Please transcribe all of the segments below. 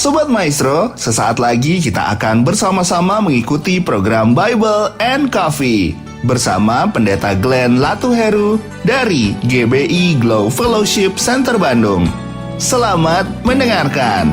Sobat Maestro, sesaat lagi kita akan bersama-sama mengikuti program Bible and Coffee bersama Pendeta Glenn Latuheru dari GBI Glow Fellowship Center Bandung. Selamat mendengarkan.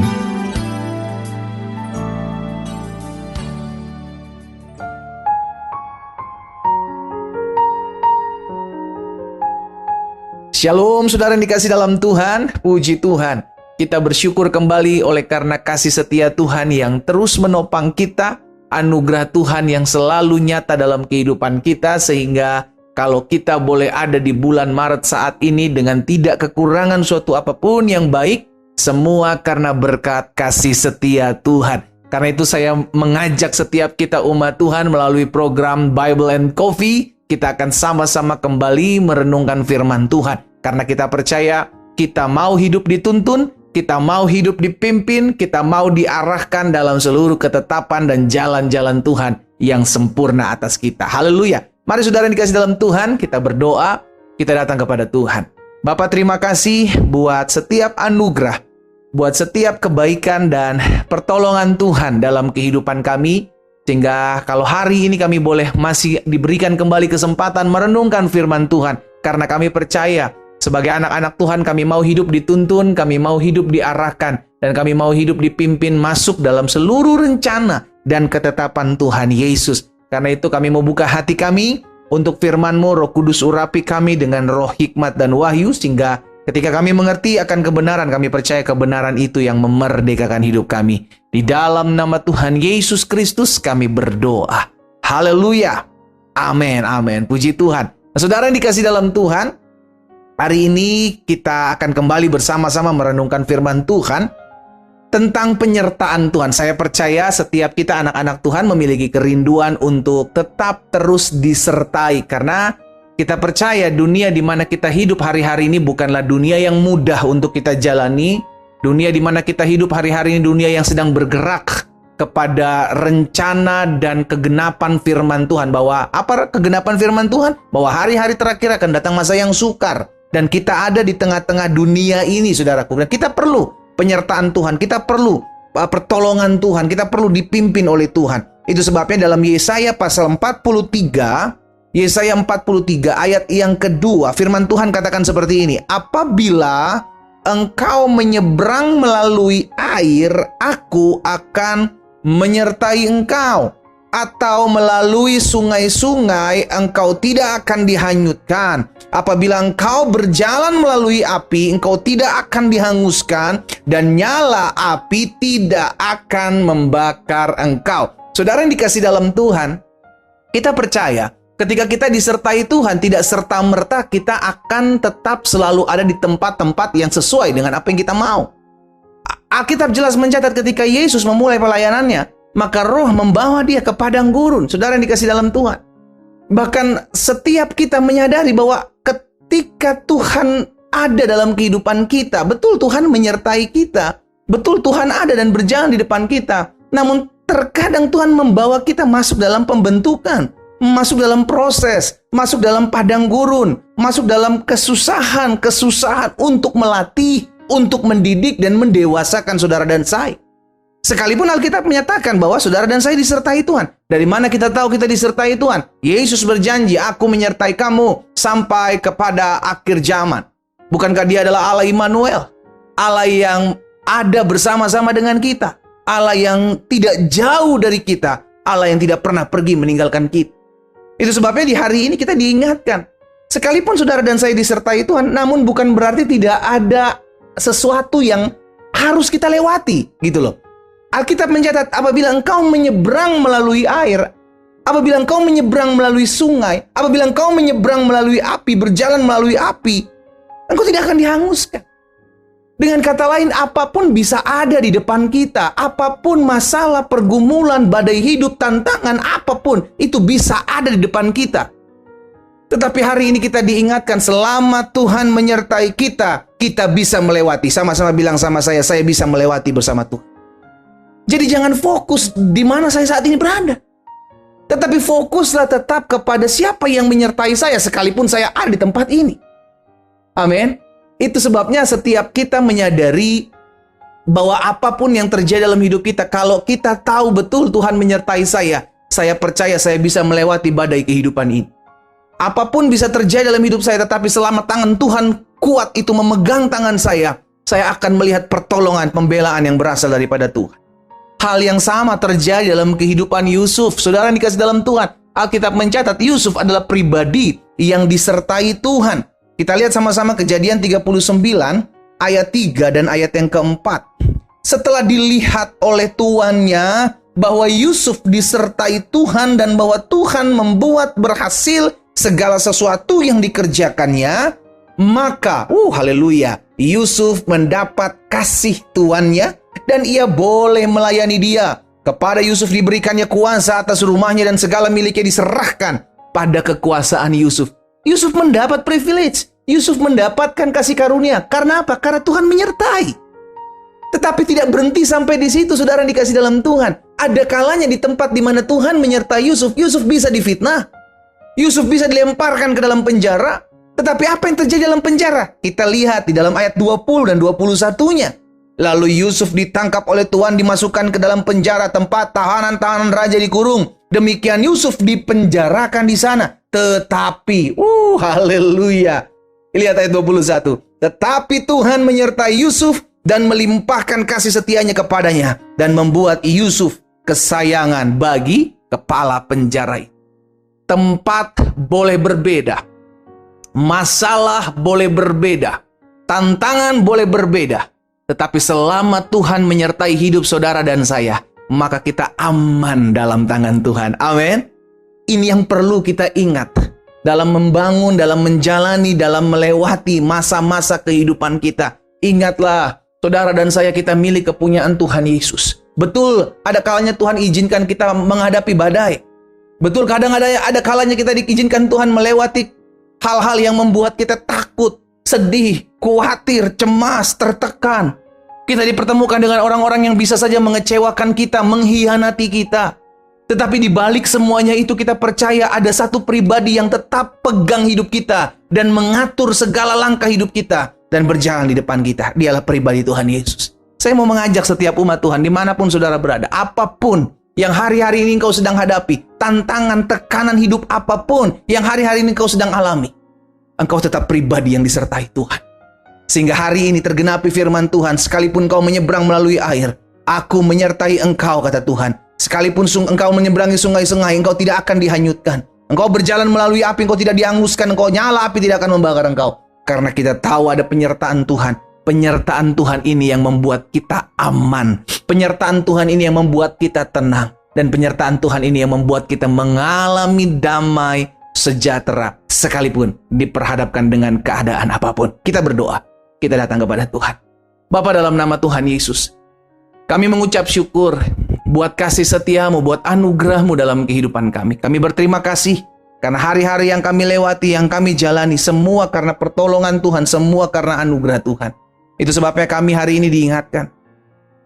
Shalom saudara yang dikasih dalam Tuhan, puji Tuhan. Kita bersyukur kembali oleh karena kasih setia Tuhan yang terus menopang kita, anugerah Tuhan yang selalu nyata dalam kehidupan kita, sehingga kalau kita boleh ada di bulan Maret saat ini dengan tidak kekurangan suatu apapun yang baik, semua karena berkat kasih setia Tuhan. Karena itu saya mengajak setiap kita umat Tuhan melalui program Bible and Coffee, kita akan sama-sama kembali merenungkan firman Tuhan. Karena kita percaya, kita mau hidup dituntun, kita mau hidup dipimpin, kita mau diarahkan dalam seluruh ketetapan dan jalan-jalan Tuhan yang sempurna atas kita. Haleluya. Mari saudara yang dikasih dalam Tuhan, kita berdoa, kita datang kepada Tuhan. Bapa, terima kasih buat setiap anugerah, buat setiap kebaikan dan pertolongan Tuhan dalam kehidupan kami. Sehingga kalau hari ini kami boleh masih diberikan kembali kesempatan merenungkan firman Tuhan. Karena kami percaya, sebagai anak-anak Tuhan, kami mau hidup dituntun, kami mau hidup diarahkan, dan kami mau hidup dipimpin masuk dalam seluruh rencana dan ketetapan Tuhan Yesus. Karena itu kami mau buka hati kami untuk firman-Mu, Roh Kudus urapi kami dengan roh hikmat dan wahyu, sehingga ketika kami mengerti akan kebenaran, kami percaya kebenaran itu yang memerdekakan hidup kami. Di dalam nama Tuhan Yesus Kristus kami berdoa. Haleluya. Amin, amin. Puji Tuhan. Nah, saudara yang dikasih dalam Tuhan, hari ini kita akan kembali bersama-sama merenungkan firman Tuhan tentang penyertaan Tuhan. Saya percaya setiap kita anak-anak Tuhan memiliki kerinduan untuk tetap terus disertai. Karena kita percaya dunia di mana kita hidup hari-hari ini bukanlah dunia yang mudah untuk kita jalani. Dunia di mana kita hidup hari-hari ini dunia yang sedang bergerak kepada rencana dan kegenapan firman Tuhan. Bahwa apa kegenapan firman Tuhan? Bahwa hari-hari terakhir akan datang masa yang sukar. Dan kita ada di tengah-tengah dunia ini, saudaraku. Dan kita perlu penyertaan Tuhan, kita perlu pertolongan Tuhan, kita perlu dipimpin oleh Tuhan. Itu sebabnya dalam Yesaya pasal 43, Yesaya 43 ayat yang kedua, firman Tuhan katakan seperti ini. Apabila engkau menyeberang melalui air, aku akan menyertai engkau. Atau melalui sungai-sungai, engkau tidak akan dihanyutkan. Apabila engkau berjalan melalui api, engkau tidak akan dihanguskan, dan nyala api tidak akan membakar engkau. Saudara yang dikasih dalam Tuhan, kita percaya ketika kita disertai Tuhan, tidak serta-merta kita akan tetap selalu ada di tempat-tempat yang sesuai dengan apa yang kita mau. Alkitab jelas mencatat ketika Yesus memulai pelayanannya, maka roh membawa dia ke padang gurun. Saudara yang dikasih dalam Tuhan, bahkan setiap kita menyadari bahwa ketika Tuhan ada dalam kehidupan kita, betul Tuhan menyertai kita, betul Tuhan ada dan berjalan di depan kita. Namun terkadang Tuhan membawa kita masuk dalam pembentukan, masuk dalam proses, masuk dalam padang gurun, masuk dalam kesusahan untuk melatih, untuk mendidik dan mendewasakan saudara dan saya. Sekalipun Alkitab menyatakan bahwa saudara dan saya disertai Tuhan. Dari mana kita tahu kita disertai Tuhan? Yesus berjanji, aku menyertai kamu sampai kepada akhir zaman. Bukankah dia adalah Allah Immanuel? Allah yang ada bersama-sama dengan kita. Allah yang tidak jauh dari kita. Allah yang tidak pernah pergi meninggalkan kita. Itu sebabnya di hari ini kita diingatkan. Sekalipun saudara dan saya disertai Tuhan, namun bukan berarti tidak ada sesuatu yang harus kita lewati. Gitu loh. Alkitab mencatat, apabila engkau menyeberang melalui air, apabila engkau menyeberang melalui sungai, apabila engkau menyeberang melalui api, berjalan melalui api, engkau tidak akan dihanguskan. Dengan kata lain, apapun bisa ada di depan kita, apapun masalah, pergumulan, badai hidup, tantangan, apapun, itu bisa ada di depan kita. Tetapi hari ini kita diingatkan, selama Tuhan menyertai kita, kita bisa melewati. Sama-sama bilang sama saya bisa melewati bersama Tuhan. Jadi jangan fokus di mana saya saat ini berada. Tetapi fokuslah tetap kepada siapa yang menyertai saya sekalipun saya ada di tempat ini. Amin. Itu sebabnya setiap kita menyadari bahwa apapun yang terjadi dalam hidup kita, kalau kita tahu betul Tuhan menyertai saya percaya saya bisa melewati badai kehidupan ini. Apapun bisa terjadi dalam hidup saya, tetapi selama tangan Tuhan kuat itu memegang tangan saya akan melihat pertolongan, pembelaan yang berasal daripada Tuhan. Hal yang sama terjadi dalam kehidupan Yusuf. Saudara yang dikasih dalam Tuhan, Alkitab mencatat Yusuf adalah pribadi yang disertai Tuhan. Kita lihat sama-sama Kejadian 39 ayat 3 dan ayat yang keempat. Setelah dilihat oleh tuannya bahwa Yusuf disertai Tuhan dan bahwa Tuhan membuat berhasil segala sesuatu yang dikerjakannya, maka, haleluya, Yusuf mendapat kasih tuannya dan ia boleh melayani dia. Kepada Yusuf diberikannya kuasa atas rumahnya dan segala miliknya diserahkan pada kekuasaan Yusuf. Yusuf mendapat privilege. Yusuf mendapatkan kasih karunia. Karena apa? Karena Tuhan menyertai. Tetapi tidak berhenti sampai di situ, saudara dikasih dalam Tuhan. Ada kalanya di tempat di mana Tuhan menyertai Yusuf, Yusuf bisa difitnah. Yusuf bisa dilemparkan ke dalam penjara. Tetapi apa yang terjadi dalam penjara? Kita lihat di dalam ayat 20 dan 21-nya. Lalu Yusuf ditangkap oleh Tuhan, dimasukkan ke dalam penjara tempat tahanan-tahanan raja dikurung. Demikian Yusuf dipenjarakan di sana. Tetapi, haleluya. Lihat ayat 21. Tetapi Tuhan menyertai Yusuf dan melimpahkan kasih setianya kepadanya dan membuat Yusuf kesayangan bagi kepala penjara. Tempat boleh berbeda, masalah boleh berbeda, tantangan boleh berbeda. Tetapi selama Tuhan menyertai hidup saudara dan saya, maka kita aman dalam tangan Tuhan. Amin. Ini yang perlu kita ingat dalam membangun, dalam menjalani, dalam melewati masa-masa kehidupan kita. Ingatlah, saudara dan saya, kita milik kepunyaan Tuhan Yesus. Betul, ada kalanya Tuhan izinkan kita menghadapi badai. Betul, kadang-kadang ada kalanya kita diizinkan Tuhan melewati hal-hal yang membuat kita takut, sedih, khawatir, cemas, tertekan. Kita dipertemukan dengan orang-orang yang bisa saja mengecewakan kita, mengkhianati kita. Tetapi di balik semuanya itu kita percaya ada satu pribadi yang tetap pegang hidup kita dan mengatur segala langkah hidup kita dan berjalan di depan kita. Dialah pribadi Tuhan Yesus. Saya mau mengajak setiap umat Tuhan dimanapun saudara berada, apapun yang hari-hari ini engkau sedang hadapi, tantangan, tekanan hidup apapun yang hari-hari ini engkau sedang alami, engkau tetap pribadi yang disertai Tuhan. Sehingga hari ini tergenapi firman Tuhan, sekalipun kau menyeberang melalui air, aku menyertai engkau, kata Tuhan. Sekalipun engkau menyeberangi sungai-sungai, engkau tidak akan dihanyutkan. Engkau berjalan melalui api, engkau tidak dihanguskan. Engkau nyala, api tidak akan membakar engkau. Karena kita tahu ada penyertaan Tuhan. Penyertaan Tuhan ini yang membuat kita aman. Penyertaan Tuhan ini yang membuat kita tenang. Dan penyertaan Tuhan ini yang membuat kita mengalami damai, sejahtera, sekalipun diperhadapkan dengan keadaan apapun. Kita berdoa. Kita datang kepada Tuhan. Bapa, dalam nama Tuhan Yesus, kami mengucap syukur buat kasih setiamu, buat anugerahmu dalam kehidupan kami. Kami berterima kasih karena hari-hari yang kami lewati, yang kami jalani, semua karena pertolongan Tuhan, semua karena anugerah Tuhan. Itu sebabnya kami hari ini diingatkan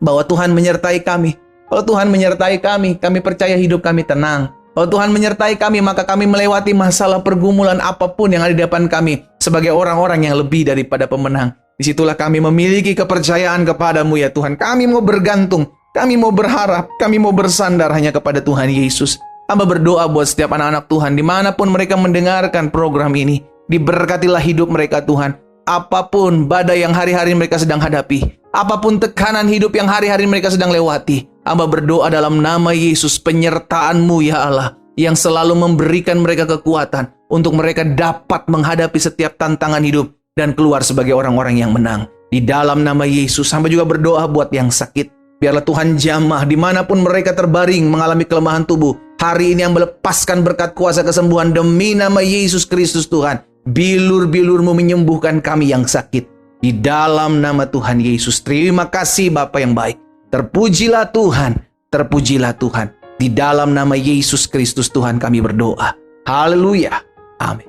bahwa Tuhan menyertai kami. Kalau Tuhan menyertai kami, kami percaya hidup kami tenang. Kalau Tuhan menyertai kami, maka kami melewati masalah pergumulan apapun yang ada di depan kami sebagai orang-orang yang lebih daripada pemenang. Disitulah kami memiliki kepercayaan kepadamu ya Tuhan. Kami mau bergantung, kami mau berharap, kami mau bersandar hanya kepada Tuhan Yesus. Hamba berdoa buat setiap anak-anak Tuhan dimanapun mereka mendengarkan program ini. Diberkatilah hidup mereka Tuhan. Apapun badai yang hari-hari mereka sedang hadapi, apapun tekanan hidup yang hari-hari mereka sedang lewati, hamba berdoa dalam nama Yesus, penyertaan-Mu ya Allah, yang selalu memberikan mereka kekuatan untuk mereka dapat menghadapi setiap tantangan hidup dan keluar sebagai orang-orang yang menang. Di dalam nama Yesus, hamba juga berdoa buat yang sakit. Biarlah Tuhan jamah dimanapun mereka terbaring mengalami kelemahan tubuh. Hari ini yang melepaskan berkat kuasa kesembuhan demi nama Yesus Kristus Tuhan. Bilur-bilur-Mu menyembuhkan kami yang sakit. Di dalam nama Tuhan Yesus. Terima kasih Bapa yang baik. Terpujilah Tuhan. Terpujilah Tuhan. Di dalam nama Yesus Kristus Tuhan kami berdoa. Haleluya. Amin.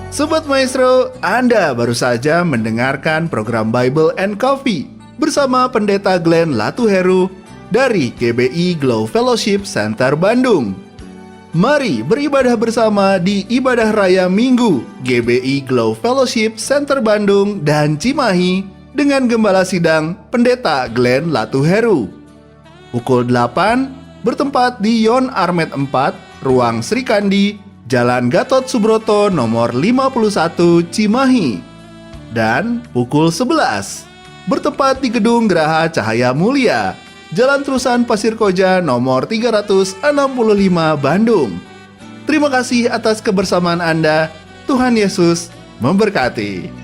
Sobat Maestro, Anda baru saja mendengarkan program Bible and Coffee bersama Pendeta Glenn Latuheru dari GBI Glow Fellowship Center Bandung. Mari beribadah bersama di Ibadah Raya Minggu GBI Glow Fellowship Center Bandung dan Cimahi dengan Gembala Sidang Pendeta Glenn Latuheru. Pukul 8 bertempat di Yon Armet 4, Ruang Sri Kandi, Jalan Gatot Subroto nomor 51 Cimahi. Dan pukul 11 bertempat di Gedung Geraha Cahaya Mulia, Jalan Terusan Pasir Koja nomor 365 Bandung. Terima kasih atas kebersamaan Anda. Tuhan Yesus memberkati.